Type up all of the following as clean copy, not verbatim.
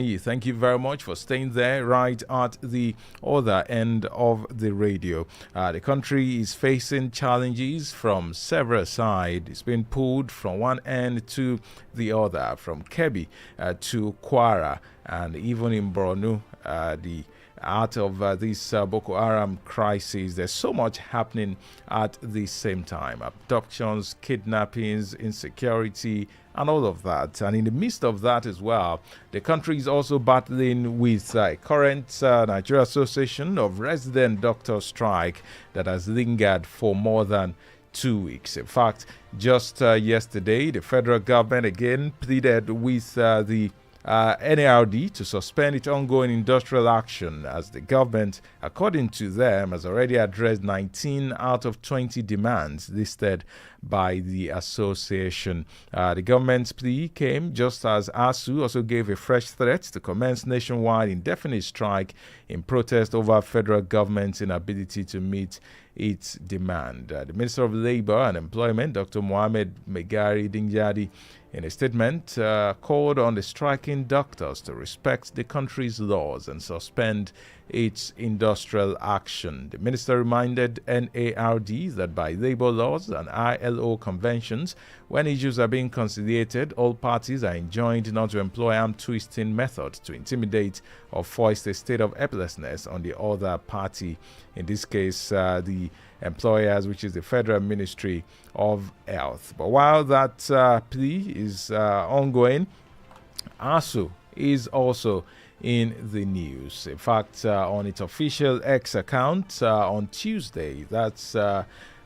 Thank you very much for staying there right at the other end of the radio. The country is facing challenges from several sides. It's been pulled from one end to the other, from Kebbi to Kwara, and even in Borno, the out of this Boko Haram crisis. There's so much happening at the same time. Abductions, kidnappings, insecurity, and all of that. And in the midst of that as well, the country is also battling with current Nigeria Association of Resident Doctors strike that has lingered for more than 2 weeks. In fact, just yesterday, the federal government again pleaded with the NARD to suspend its ongoing industrial action as the government, according to them, has already addressed 19 out of 20 demands listed by the association. The government's plea came just as ASUU also gave a fresh threat to commence nationwide indefinite strike in protest over federal government's inability to meet its demand. The Minister of Labour and Employment, Dr. Mohamed Megari Dingyadi, in a statement, called on the striking doctors to respect the country's laws and suspend its industrial action. The minister reminded NARD that by labor laws and ILO conventions, when issues are being conciliated, all parties are enjoined not to employ arm-twisting methods to intimidate or foist a state of helplessness on the other party. In this case, the employers, which is the Federal Ministry of Health. But while that plea is ongoing, ASUU is also in the news. In fact, on its official X account on Tuesday, that's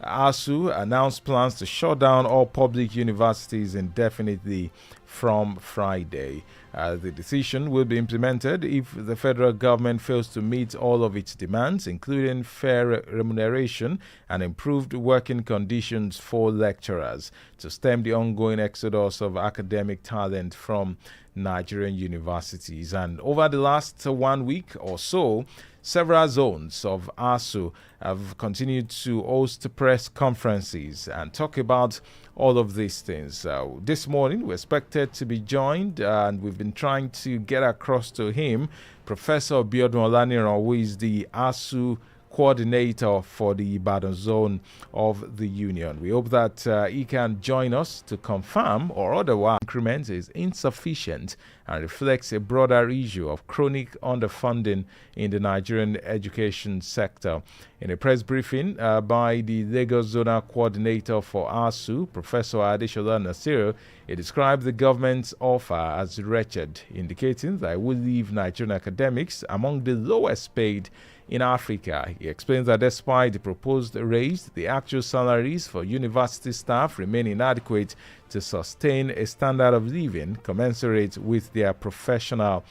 ASUU announced plans to shut down all public universities indefinitely from Friday. The decision will be implemented if the federal government fails to meet all of its demands, including fair remuneration and improved working conditions for lecturers, to stem the ongoing exodus of academic talent from Nigerian universities. And over the last 1 week or so, several zones of ASUU have continued to host press conferences and talk about all of these things. This morning, we're expected to be joined, and we've been trying to get across to him, Professor Biodun Olaniran, who is the ASUU coordinator for the Ibadan zone of the union. We hope that he can join us to confirm or otherwise increment is insufficient and reflects a broader issue of chronic underfunding in the Nigerian education sector. In a press briefing by the Lagos Zonal Coordinator for ASUU, Professor Adeshola Nasiru, he described the government's offer as wretched, indicating that it will leave Nigerian academics among the lowest paid in Africa. He explains that despite the proposed raise, the actual salaries for university staff remain inadequate to sustain a standard of living commensurate with their professional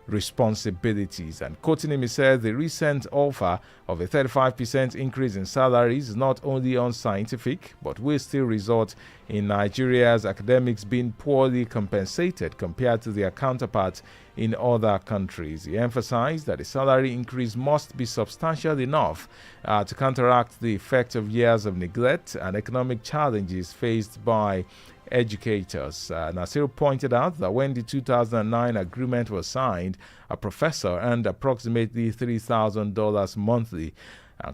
responsibilities. And quoting him, he said the recent offer of a 35% increase in salaries is not only unscientific, but will still result in Nigeria's academics being poorly compensated compared to their counterparts in other countries. He emphasized that the salary increase must be substantial enough to counteract the effect of years of neglect and economic challenges faced by educators. Nasir pointed out that when the 2009 agreement was signed, a professor earned approximately $3,000 monthly.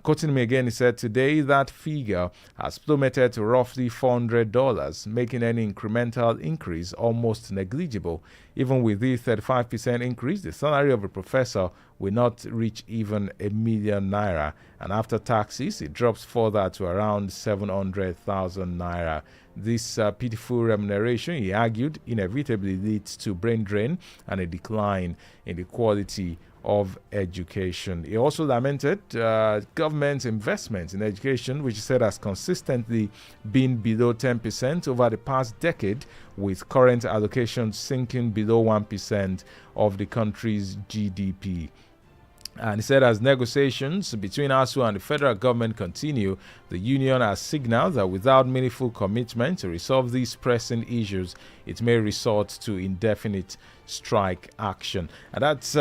Quoting me again, he said, today that figure has plummeted to roughly $400, making any incremental increase almost negligible. Even with the 35% increase, the salary of a professor will not reach even ₦1,000,000, and after taxes, it drops further to around 700,000 naira. This pitiful remuneration, he argued, inevitably leads to brain drain and a decline in the quality of education. He also lamented government investment in education, which he said has consistently been below 10% over the past decade, with current allocations sinking below 1% of the country's GDP. And he said as negotiations between ASUU and the federal government continue, the union has signaled that without meaningful commitment to resolve these pressing issues, it may resort to indefinite strike action. And that's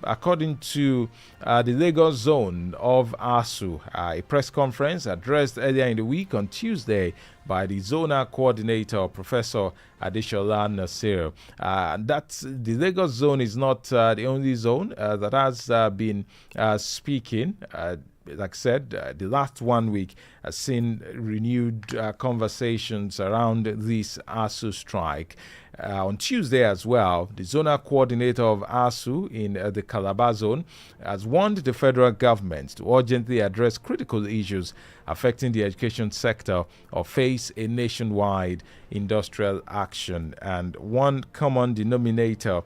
according to the Lagos zone of ASUU. A press conference addressed earlier in the week on Tuesday by the zonal coordinator, Professor Adeshola Nasir. That's the Lagos zone is not the only zone that has been speaking. Like I said, the last 1 week has seen renewed conversations around this ASUU strike. On Tuesday as well, the zonal coordinator of ASUU in the Calabar zone has warned the federal government to urgently address critical issues affecting the education sector or face a nationwide industrial action. And one common denominator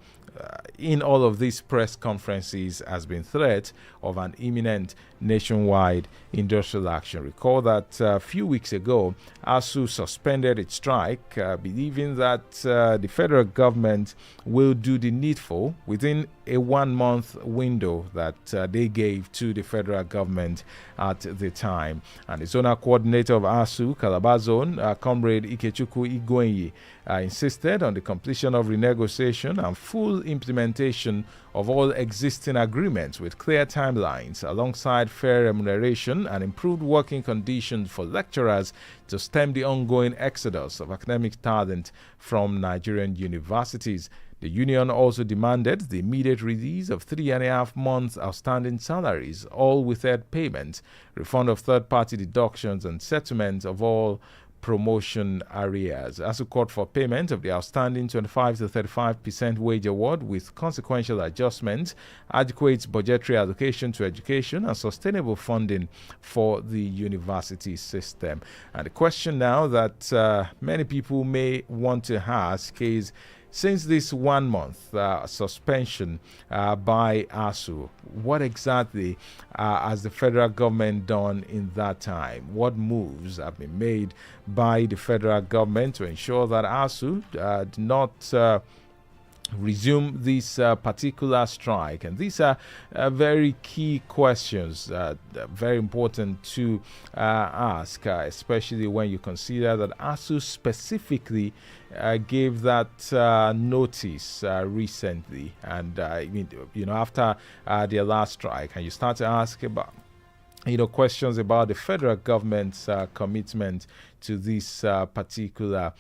in all of these press conferences has been threat of an imminent nationwide industrial action. Recall that a few weeks ago, ASUU suspended its strike, believing that the federal government will do the needful within a 1-month window that they gave to the federal government at the time. And the zonal coordinator of ASUU, Calabar Zone, Comrade Ikechukwu Igwenyi, insisted on the completion of renegotiation and full implementation of all existing agreements with clear timelines, alongside fair remuneration and improved working conditions for lecturers to stem the ongoing exodus of academic talent from Nigerian universities. The union also demanded the immediate release of 3.5 months outstanding salaries, all without payment, refund of third-party deductions, and settlement of all promotion arrears. ASUU called for payment of the outstanding 25 to 35% wage award with consequential adjustments, adequate budgetary allocation to education, and sustainable funding for the university system. And the question now that many people may want to ask is, since this 1 month suspension by ASUU, what exactly has the federal government done in that time? What moves have been made by the federal government to ensure that ASUU do not resume this particular strike? And these are very key questions, very important to ask, especially when you consider that ASUU specifically gave that notice recently, and after their last strike, and you start to ask about questions about the federal government's commitment to these particular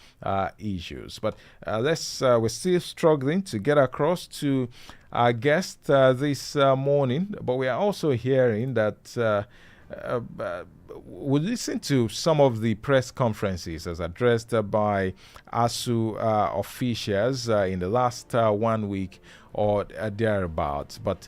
issues. But we're still struggling to get across to our guest this morning, but we are also hearing that we listen to some of the press conferences as addressed by ASUU officials in the last 1 week or thereabouts. But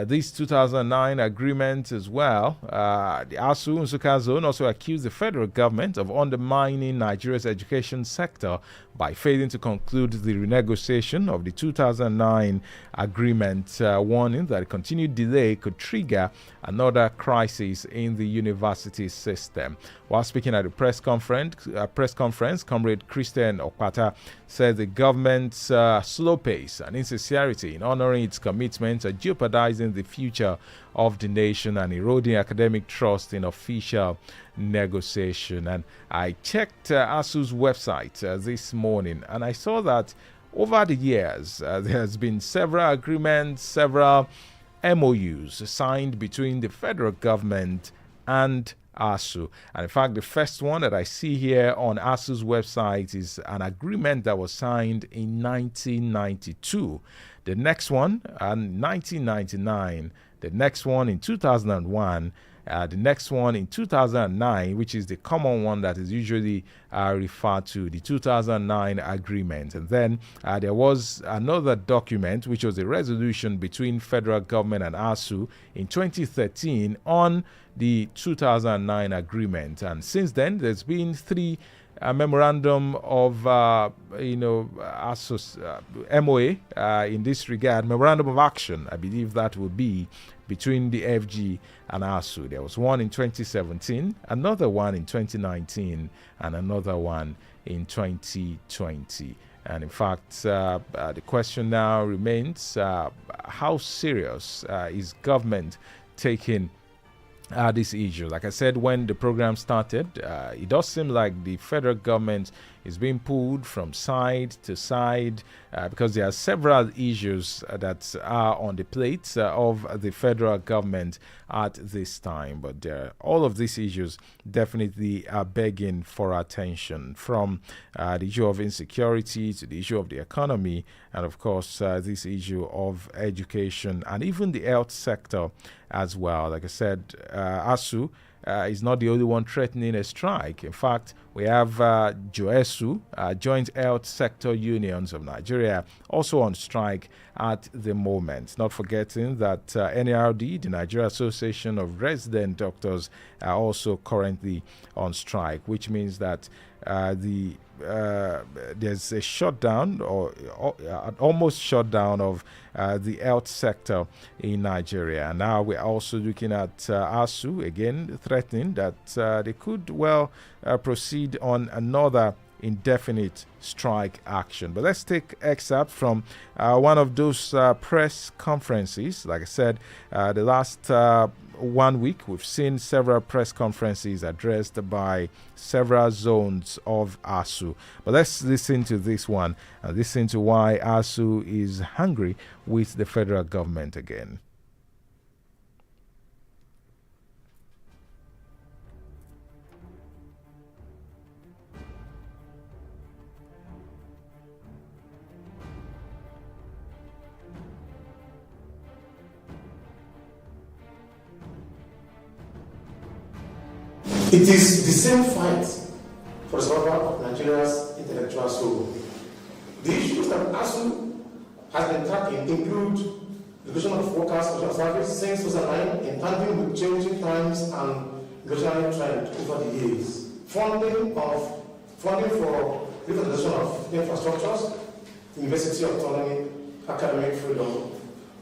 this 2009 agreement as well, the ASUU Nsukka Zone also accused the federal government of undermining Nigeria's education sector by failing to conclude the renegotiation of the 2009 agreement, warning that a continued delay could trigger another crisis in the university system. While speaking at the press conference, Comrade Christian Okpata said the government's slow pace and insincerity in honoring its commitments are jeopardizing the future of the nation and eroding academic trust in official negotiation. And I checked ASUU's website this morning, and I saw that over the years there has been several agreements, several MOUs signed between the federal government and ASUU. And in fact, the first one that I see here on ASUU's website is an agreement that was signed in 1992. The next one in 1999. The next one in 2001. The next one in 2009, which is the common one that is usually referred to, the 2009 agreement. And then there was another document, which was a resolution between federal government and ASUU in 2013 on the 2009 agreement. And since then, there's been three memorandum of MOA in this regard, memorandum of action, I believe that would be between the FG and ASUU. There was one in 2017, another one in 2019, and another one in 2020. And in fact, the question now remains, how serious is government taking this issue? Like I said, when the program started, it does seem like the federal government is being pulled from side to side because there are several issues that are on the plate of the federal government at this time. But all of these issues definitely are begging for attention, from the issue of insecurity to the issue of the economy, and of course this issue of education and even the health sector as well. Like I said, ASUU is not the only one threatening a strike. In fact, we have ASUU, Joint Health Sector Unions of Nigeria, also on strike at the moment. Not forgetting that NARD, the Nigeria Association of Resident Doctors, are also currently on strike, which means that there's a shutdown or almost shutdown of the health sector in Nigeria. And now we're also looking at ASUU again threatening that they could proceed on another indefinite strike action. But let's take excerpt from one of those press conferences. Like I said, the last 1 week we've seen several press conferences addressed by several zones of ASUU. But let's listen to this one and listen to why ASUU is angry with the federal government again. It is the same fight for the survival of Nigeria's intellectual soul. The issues that ASUU has been tackling include the question of workers' social service since 2009 in tandem with changing times and inflationary trend over the years. Funding for revitalization of infrastructures, university autonomy, academic freedom,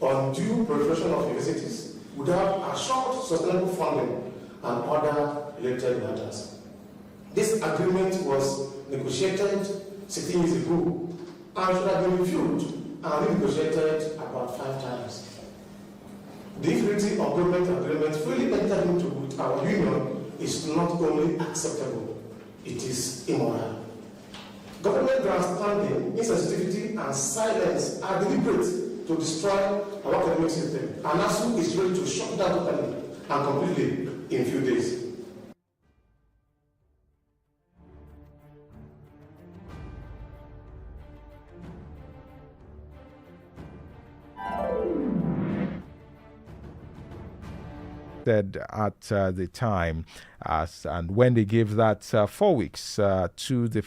undue proliferation of universities without assured sustainable funding, and other related matters. This agreement was negotiated 16 years ago and should have been reviewed and renegotiated about 5 times. The infidelity of government agreement fully entered into with our union is not only acceptable, it is immoral. Government grandstanding, insensitivity, and silence are deliberate to destroy our academic system, and ASUU is ready to shut down totally and completely in a few days. Said at the time, and when they gave that 4 weeks to the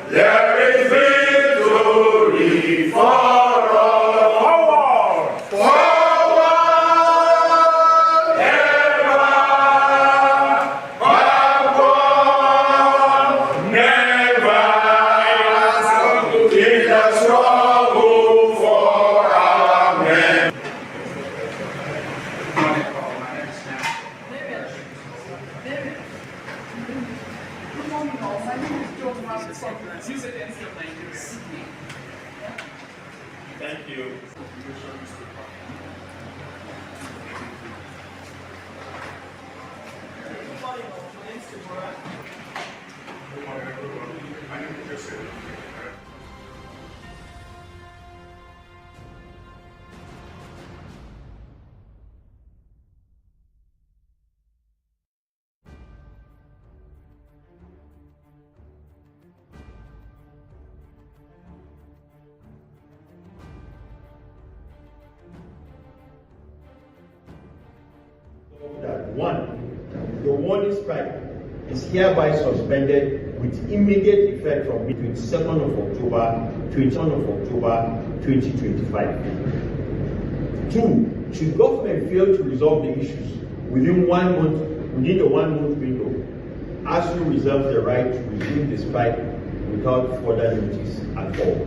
there is victory for all. Forward! Thank you. One, the warning strike is hereby suspended with immediate effect from 22nd of October, 2025. Two, should government fail to resolve the issues within the 1 month window, ASUU reserves the right to resume the strike without further notice at all.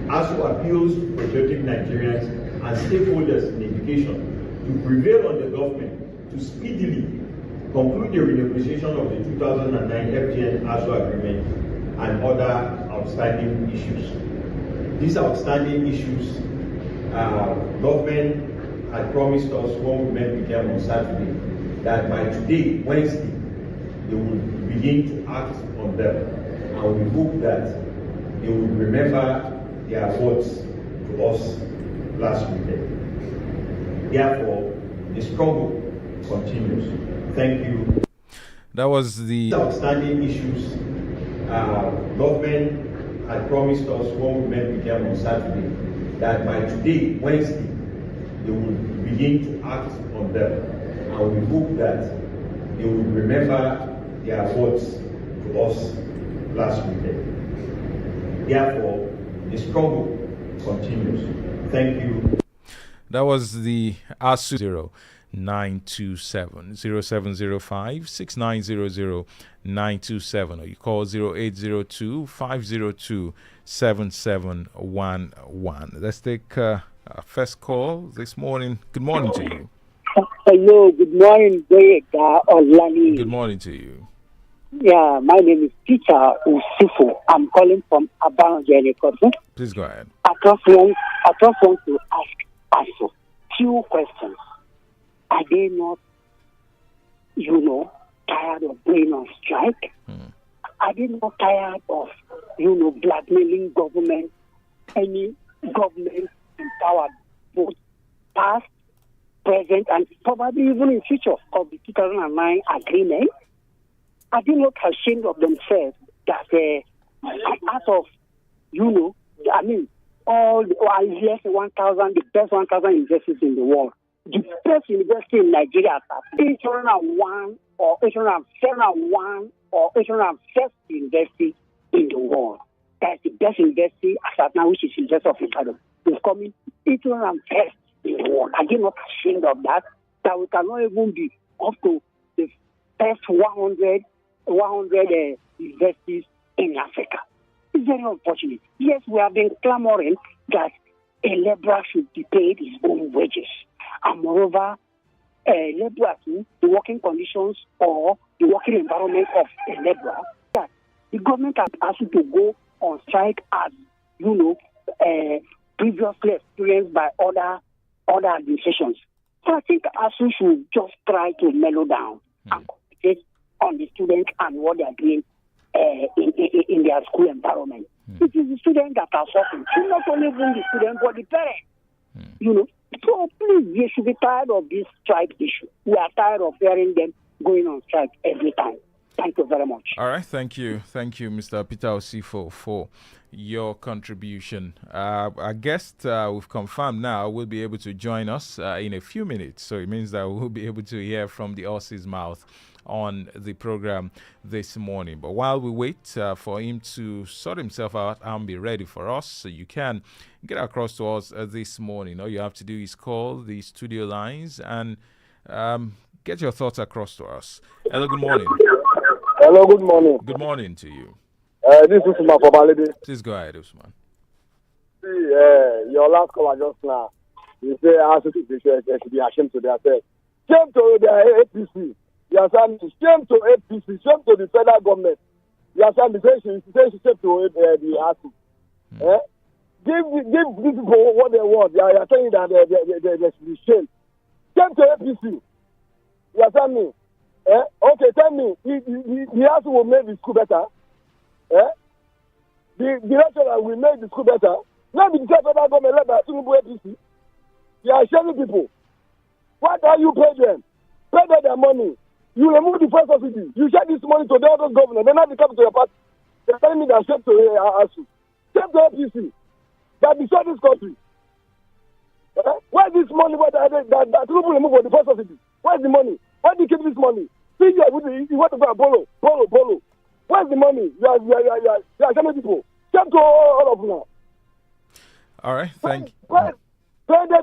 ASUU appeals to patriotic Nigerians and stakeholders in education to prevail on the government to speedily conclude the renegotiation of the 2009 FGN-ASUU agreement and other outstanding issues. These outstanding issues, government had promised us when we met with them on Saturday that by today, Wednesday, they will begin to act on them. And we hope that they will remember their words to us last weekend. Therefore, the struggle continues. Thank you. That was the outstanding issues. Government had promised us when we met with them on Saturday that by today, Wednesday, they will begin to act on them. And we hope that they will remember their words to us last weekend. Therefore, the struggle continues. Thank you. That was the ASUU 927 0705 6900 927, or you call 0802 502 7711. Let's take our first call this morning. Good morning to you. Hello, good morning, Olani. Good morning to you. Yeah, my name is Peter Usufu. I'm calling from Abang. Please go ahead. I just want to ask ASUU two questions. Are they not, tired of going on strike? Are they not tired of, blackmailing government, any government in power, both past, present, and probably even in future of the 2009 agreement? Are they not ashamed of themselves that out of, all less than 1,000, the best 1,000 universities in the world, the best university in Nigeria are 801 or 801 or 801st university in the world. That's the best university as of now, which is University of Ibadan. It's coming 801st in the world. Are they not ashamed of that? That we cannot even be up to the best 100 universities in Africa. It's very unfortunate. Yes, we have been clamoring that a laborer should be paid his own wages. And moreover, laborers, the working conditions or the working environment of a laborer, that the government has asked you to go on strike as, previously experienced by other administrations. So I think ASUU should just try to mellow down and concentrate on the students and what they are doing in their school environment. It is the students that are suffering. Not only even the students, but the parents. So please, they should be tired of this strike issue. We are tired of hearing them going on strike every time. Thank you very much. All right, thank you, Mr. Peter Osifo, for your contribution. Our guest, we've confirmed now, will be able to join us in a few minutes. So it means that we'll be able to hear from the horse's mouth on the program this morning. But while we wait for him to sort himself out and be ready for us, so you can get across to us this morning. All you have to do is call the studio lines and get your thoughts across to us. Hello, good morning. Hello, good morning. Good morning to you. This is Usman from Alidi. Please go ahead, Usman. See, your last caller just now, you say ASUU should be ashamed to themselves. Shame to the APC. You understand? Shame to APC. Shame to the federal government. You understand? Shame to the ASUU. Give these people what they want. You are saying that they should be shamed. Shame to APC. You understand me? Okay, tell me, the ASUU will make the school better. The lecturer will make the school better. Not the federal government led by APC. You are shaming people. Why don't you pay them? Pay them their money. You remove the first subsidy. You share this money to the other government. They're not the capital to your party. They're telling me that shame to ASUU. Shame to APC. That destroy this country. Where is this money that people remove for the first subsidy? Where's the money? Why do you keep this money? See, you want to go and borrow. Where's the money? You are shaming people. Shame to all of them now. All right, thank you. Where is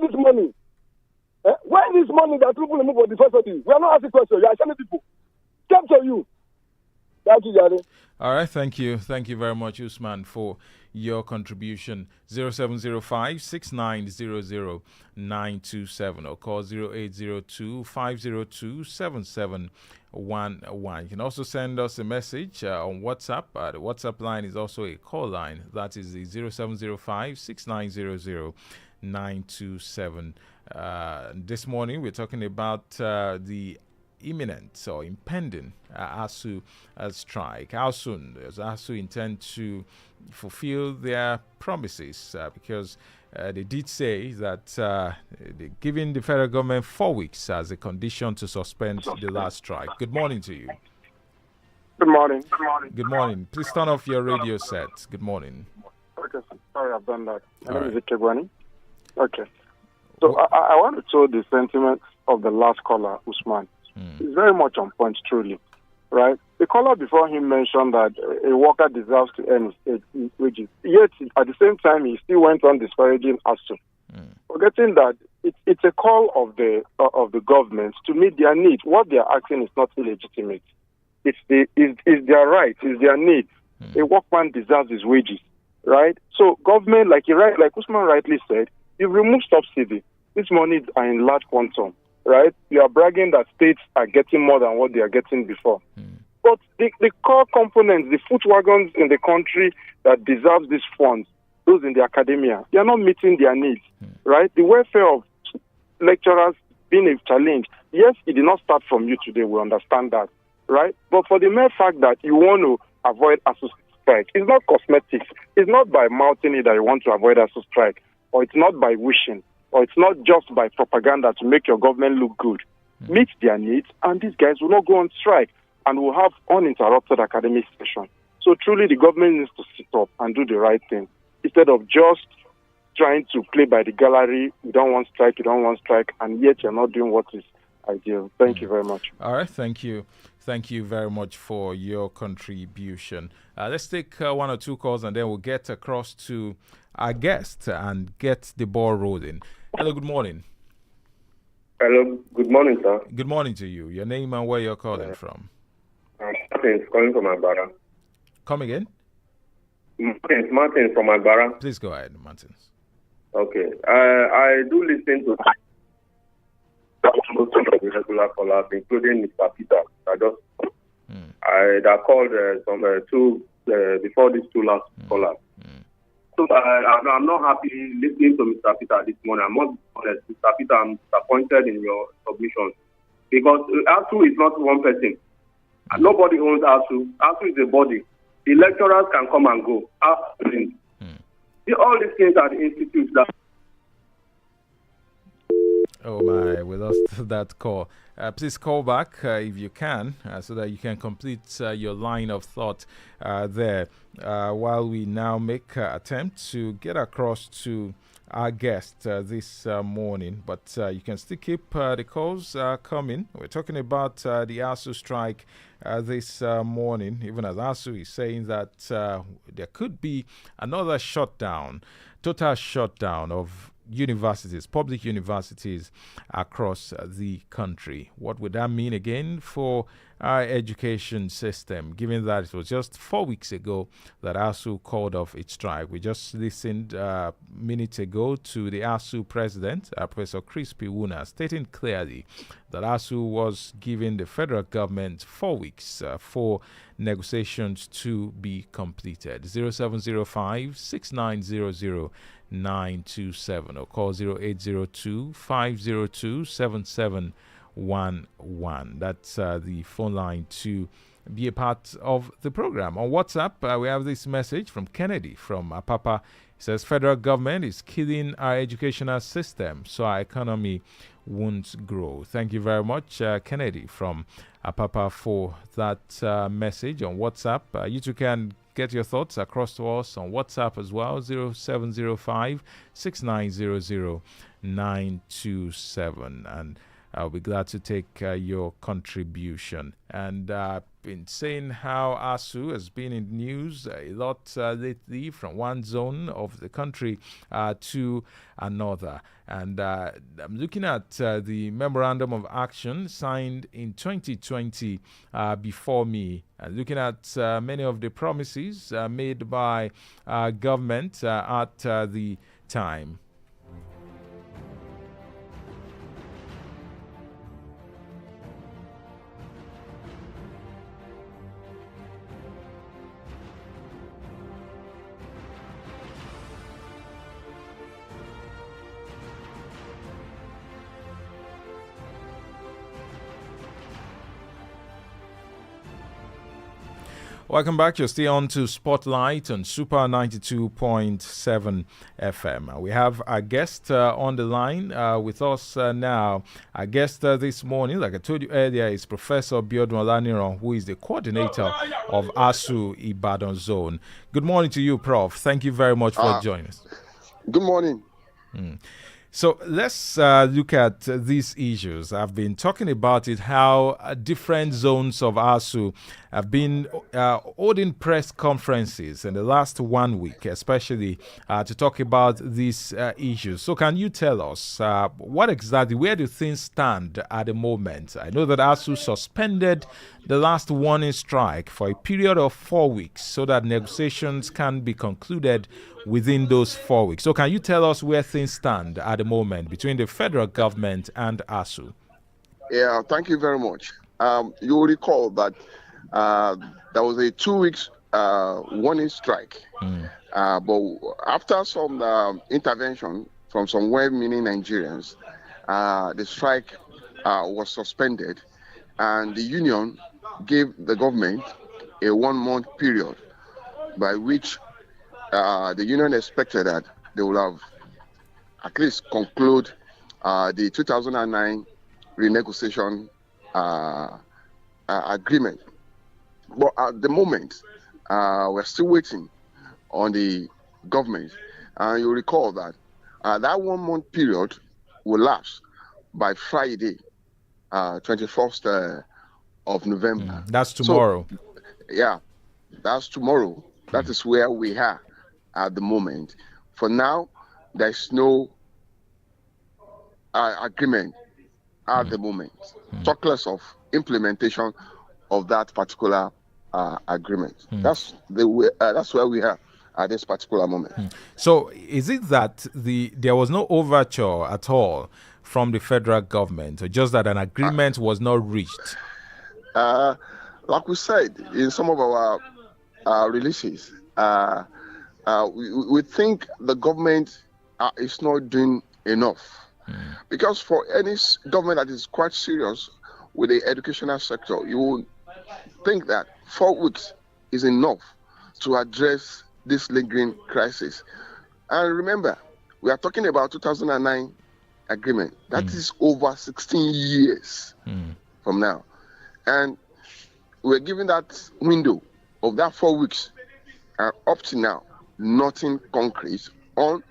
this money? Where is this money that people remove for the first subsidy? We are not asking questions. You are shaming people. Shame to you. Thank you, Jare. All right, thank you. Thank you very much, Usman, for your contribution. 0705 6900 927 or call 0802 502 7711. You can also send us a message on WhatsApp. The WhatsApp line is also a call line. That is the 0705 6900 927. This morning, we're talking about the imminent or impending ASUU strike? How soon does ASUU intend to fulfill their promises? Because they did say that they're giving the federal government 4 weeks as a condition to suspend the last strike. Good morning to you. Good morning. Good morning. Please turn off your radio set. Good morning. Okay, sorry, I've done that. My All name right. is Ikebwani. Okay. So I want to show the sentiment of the last caller, Usman. It's very much on point, truly. Right? The caller before him mentioned that a worker deserves to earn his wages. Yet, at the same time, he still went on disparaging ASUU. Forgetting that it's a call of the government to meet their needs. What they are asking is not illegitimate. It's their right, it's their need. A workman deserves his wages, right? So government, like Usman rightly said, you remove subsidy. These monies are in large quantum, right? You are bragging that states are getting more than what they are getting before. But the core components, the foot wagons in the country that deserves these funds, those in the academia, they are not meeting their needs, right? The welfare of lecturers being a challenge. Yes, it did not start from you today, we understand that, right? But for the mere fact that you want to avoid ASUU strike, it's not cosmetics. It's not by mouthing it that you want to avoid ASUU strike, or it's not by wishing, or it's not just by propaganda to make your government look good. Meet their needs, and these guys will not go on strike, and will have uninterrupted academic session. So truly, the government needs to sit up and do the right thing, instead of just trying to play by the gallery. You don't want strike, and yet you're not doing what is ideal. Thank you very much. All right, thank you. Thank you very much for your contribution. Let's take one or two calls and then we'll get across to our guest and get the ball rolling. Hello, good morning. Hello, good morning, sir. Good morning to you. Your name and where you're calling from. Martin is calling from Agbara. Come again? Martin from Agbara. Please go ahead, Martins. Okay. I do listen to most of the regular callers, including Mr. Peter. I called two before these two last callers. So I'm not happy listening to Mr. Peter this morning. I must be honest, Mr. Peter, I'm disappointed in your submission because ASUU is not one person. Nobody owns ASUU. ASUU is a body. The lecturers can come and go. All these things are the institutes that. Oh my, we lost that call. Please call back if you can, so that you can complete your line of thought there, while we now make attempt to get across to our guest this morning. But you can still keep the calls coming. We're talking about the ASUU strike this morning, even as ASUU is saying that there could be another shutdown, total shutdown of universities, public universities across the country. What would that mean again for our education system, given that it was just 4 weeks ago that ASUU called off its strike? We just listened minutes ago to the ASUU president, Professor Crispy Wuna, stating clearly that ASUU was giving the federal government 4 weeks for negotiations to be completed. 0705 6900 927 or call 0802 502 7711. That's the phone line to be a part of the program. On WhatsApp, we have this message from Kennedy from Apapa. It says, federal government is killing our educational system, so our economy won't grow. Thank you very much, Kennedy from Apapa, for that message on WhatsApp. You too can get your thoughts across to us on WhatsApp as well, 0705 6900 927. And I'll be glad to take your contribution. And been saying how ASUU has been in news a lot lately, from one zone of the country to another. And I'm looking at the Memorandum of Action signed in 2020 before me, and looking at many of the promises made by government at the time. Welcome back. You're still on to Spotlight on Super 92.7 FM. We have our guest on the line with us now. Our guest this morning, like I told you earlier, is Professor Biodun Olaniran, who is the coordinator of ASUU Ibadan Zone. Good morning to you, Prof. Thank you very much for joining us. Good morning. So let's look at these issues. I've been talking about it, how different zones of ASUU have been holding press conferences in the last 1 week, especially to talk about these issues. So can you tell us where do things stand at the moment? I know that ASUU suspended the last warning strike for a period of 4 weeks so that negotiations can be concluded within those 4 weeks. So can you tell us where things stand at the moment between the federal government and ASUU? Yeah, thank you very much. You will recall that there was a 2 weeks warning strike. But after some intervention from some well-meaning Nigerians, the strike was suspended, and the union gave the government a 1 month period by which the union expected that they will have at least conclude the 2009 renegotiation agreement. But at the moment, we're still waiting on the government. And you recall that that 1 month period will lapse by Friday, 21st of November. That's tomorrow. So, yeah, that's tomorrow. That is where we are at the moment. For now, there's no agreement at the moment. Talk less of implementation of that particular agreement. That's where we are at this particular moment. So is it that there was no overture at all from the federal government, or just that an agreement was not reached? Like we said in some of our releases, we think the government is not doing enough. Because for any government that is quite serious with the educational sector, you would think that 4 weeks is enough to address this lingering crisis. And remember, we are talking about 2009 agreement. That is over 16 years from now. And we're given that window of that 4 weeks. And up to now, nothing concrete on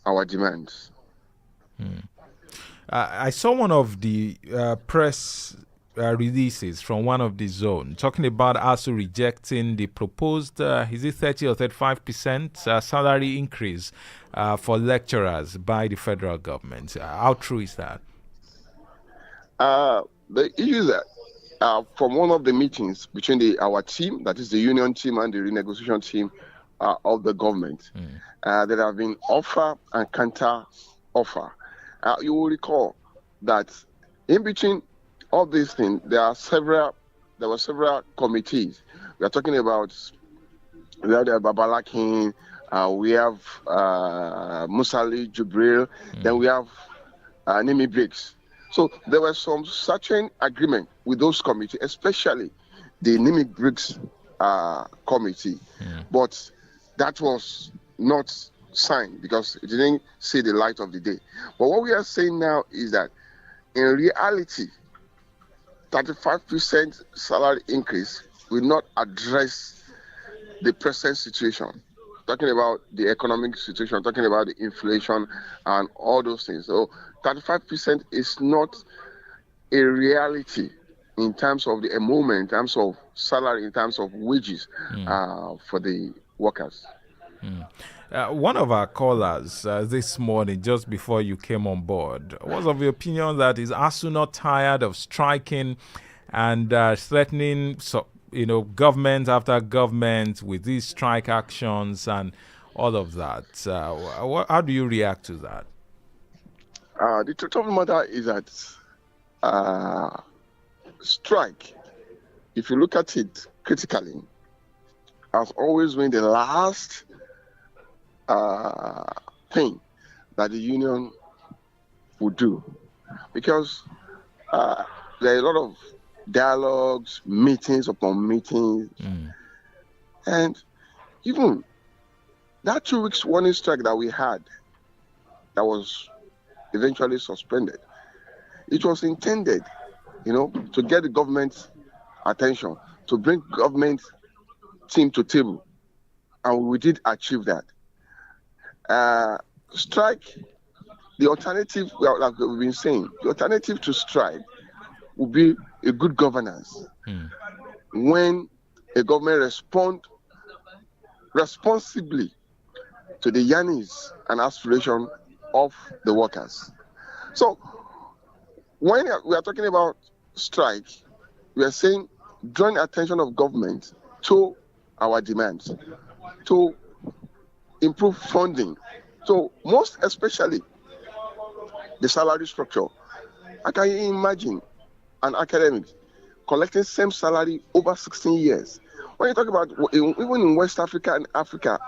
our demands. I saw one of the press releases from one of the zones talking about ASUU rejecting the proposed, is it 30 or 35% salary increase for lecturers by the federal government. How true is that? The issue is that from one of the meetings between our team, that is the union team and the renegotiation team of the government, there have been offer and counter offer. You will recall that in between all these things, there were several committees. We are talking about, we have the Babalakin, we have Musali Jubril, then we have Nimi Briggs. So there was some certain agreement with those committees, especially the Nimi Briggs committee. But that was not signed because it didn't see the light of the day. But what we are saying now is that in reality, 35% salary increase will not address the present situation. Talking about the economic situation, talking about the inflation and all those things. So 35% is not a reality in terms of the enrollment, in terms of salary, in terms of wages for the workers. One of our callers this morning, just before you came on board, was of the opinion that is ASUU not tired of striking and threatening, government after government with these strike actions and all of that. How do you react to that? The truth of the matter is that strike, if you look at it critically, has always been the last thing that the union would do, because there are a lot of dialogues, meetings upon meetings, And even that 2 weeks warning strike that we had, that was eventually suspended, it was intended, to get the government's attention, to bring government team to table. And we did achieve that. Strike, the alternative, like we've been saying, the alternative to strike would be a good governance. When a government responds responsibly to the yearnings and aspirations of the workers. So when we are talking about strike, we are saying drawing attention of government to our demands, to improve funding. So most especially the salary structure. I can imagine an academic collecting same salary over 16 years. When you talk about, even in West Africa and Africa,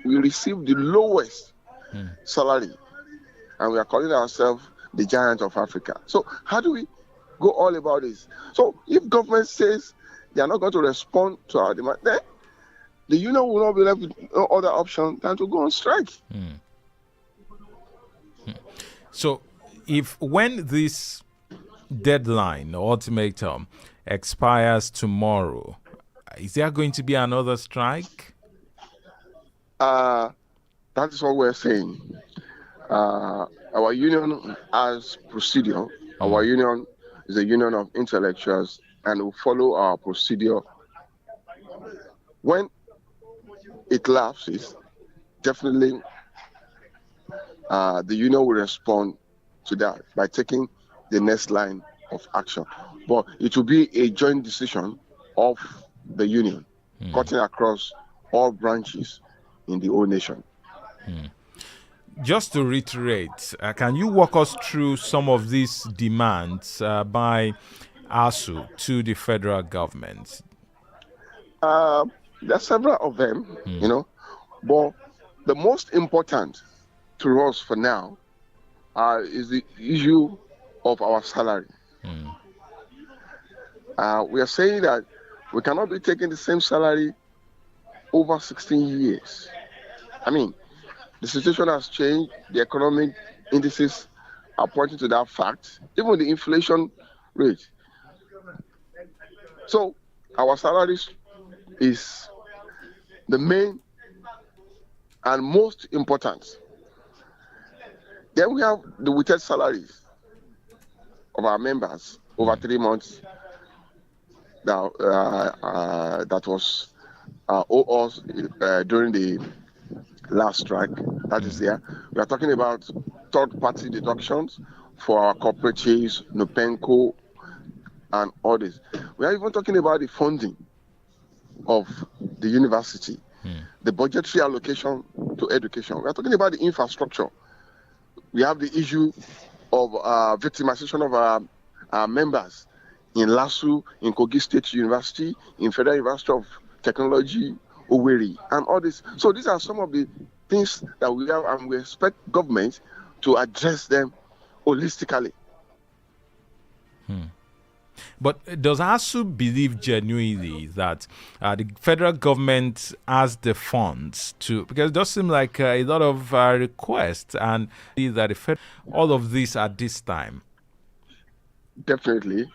we receive the lowest salary, and we are calling ourselves the giant of Africa. So how do we go all about this? So if government says they are not going to respond to our demand, then the union will not be left with no other option than to go on strike. So when this deadline or ultimatum expires tomorrow, is there going to be another strike? That is what we're saying. Our union has procedure. Our union is a union of intellectuals, and we follow our procedure. When it lapses, definitely the union will respond to that by taking the next line of action. But it will be a joint decision of the union, cutting across all branches in the whole nation. Just to reiterate, can you walk us through some of these demands by ASUU to the federal government? There are several of them, but the most important to us for now is the issue of our salary. We are saying that we cannot be taking the same salary over 16 years. I mean, the situation has changed. The economic indices are pointing to that fact, even the inflation rate. So our salaries is the main and most important. Then we have the withheld salaries of our members over 3 months that was owed us during the last strike. That is there. We are talking about third-party deductions for our cooperatives, Nupenco, and others. We are even talking about the funding of the university, the budgetary allocation to education. We are talking about the infrastructure. We have the issue of victimization of our members in LASU, in Kogi State University, in Federal University of Technology, Owerri, and all this. So these are some of the things that we have, and we expect government to address them holistically. But does ASUU believe genuinely that the federal government has the funds to, because it does seem like a lot of requests, and that all of this at this time? Definitely.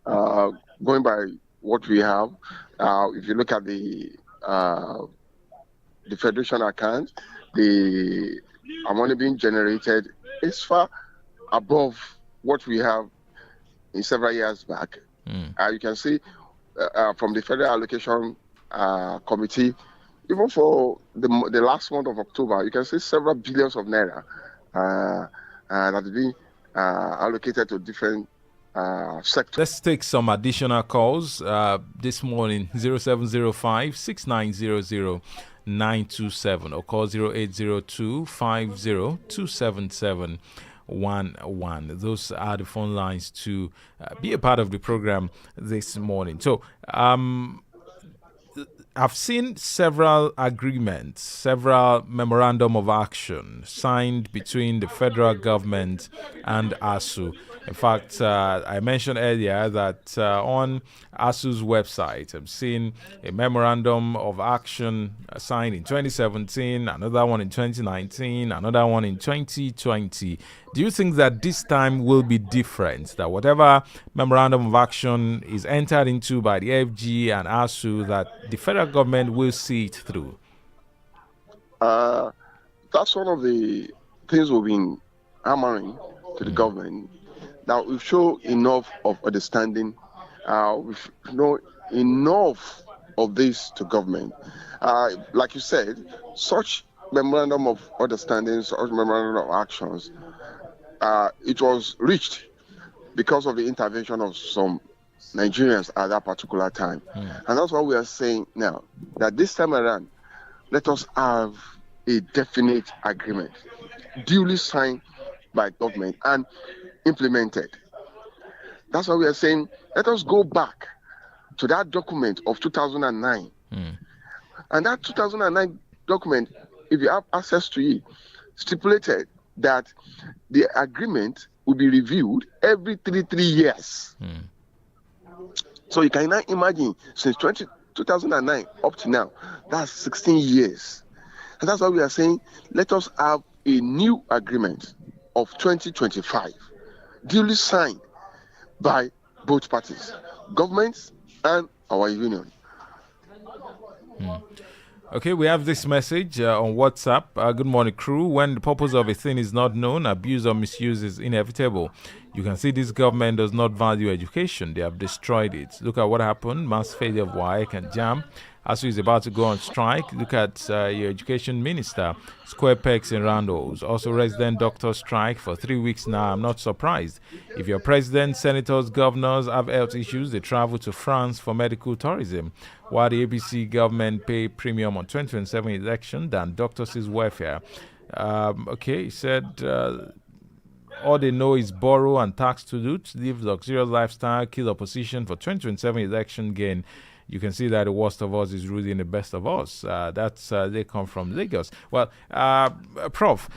Going by what we have, if you look at the federation account, the money being generated is far above what we have in several years back. You can see from the Federal Allocation Committee, even for the last month of October, you can see several billions of naira that have been allocated to different sectors. Let's take some additional calls this morning. 0705-6900-927 or call 0802-50-277-11. Those are the phone lines to be a part of the program this morning. So I've seen several agreements, several memorandum of action signed between the federal government and ASUU. In fact, I mentioned earlier that on ASUU's website, I've seen a memorandum of action signed in 2017, another one in 2019, another one in 2020. Do you think that this time will be different? That whatever memorandum of action is entered into by the FG and ASUU, that the federal government will see it through? That's one of the things we've been hammering to the government. Now, we've shown enough of understanding. We've known enough of this to government. Like you said, such memorandum of understanding, such memorandum of actions, it was reached because of the intervention of some Nigerians at that particular time. And that's what we are saying now, that this time around, let us have a definite agreement, duly signed by government and implemented. That's why we are saying, let us go back to that document of 2009. And that 2009 document, if you have access to it, stipulated that the agreement will be reviewed every 3 years. So you can now imagine, since 2009 up to now, that's 16 years. And that's why we are saying, let us have a new agreement of 2025, duly signed by both parties, governments and our union. Okay, we have this message on WhatsApp. Good morning, crew. When the purpose of a thing is not known, abuse or misuse is inevitable. You can see this government does not value education. They have destroyed it. Look at what happened. Mass failure of WAEC and JAM. ASUU is about to go on strike. Look at your education minister. Square pegs and round holes. Also, resident doctor strike for 3 weeks now. I'm not surprised. If your president, senators, governors have health issues, they travel to France for medical tourism. While the ABC government pay premium on 2027 election than doctors' welfare. Okay, he said all they know is borrow and tax to loot, live luxurious lifestyle, kill opposition for 2027 election gain. You can see that the worst of us is ruling the best of us. They come from Lagos. Well, Prof,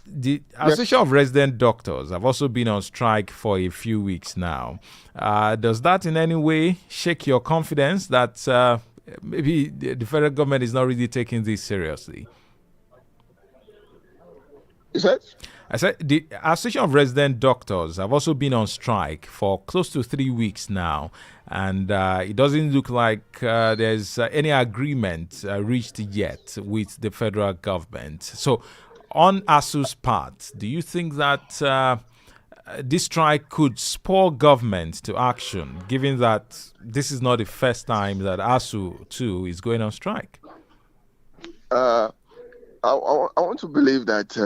the Association of Resident Doctors have also been on strike for a few weeks now. Does that in any way shake your confidence that maybe the federal government is not really taking this seriously? Is that? I said the Association of Resident Doctors have also been on strike for close to 3 weeks now, and it doesn't look like there's any agreement reached yet with the federal government. So, on ASUU's part, do you think that this strike could spur government to action, given that this is not the first time that ASUU too is going on strike? I want to believe that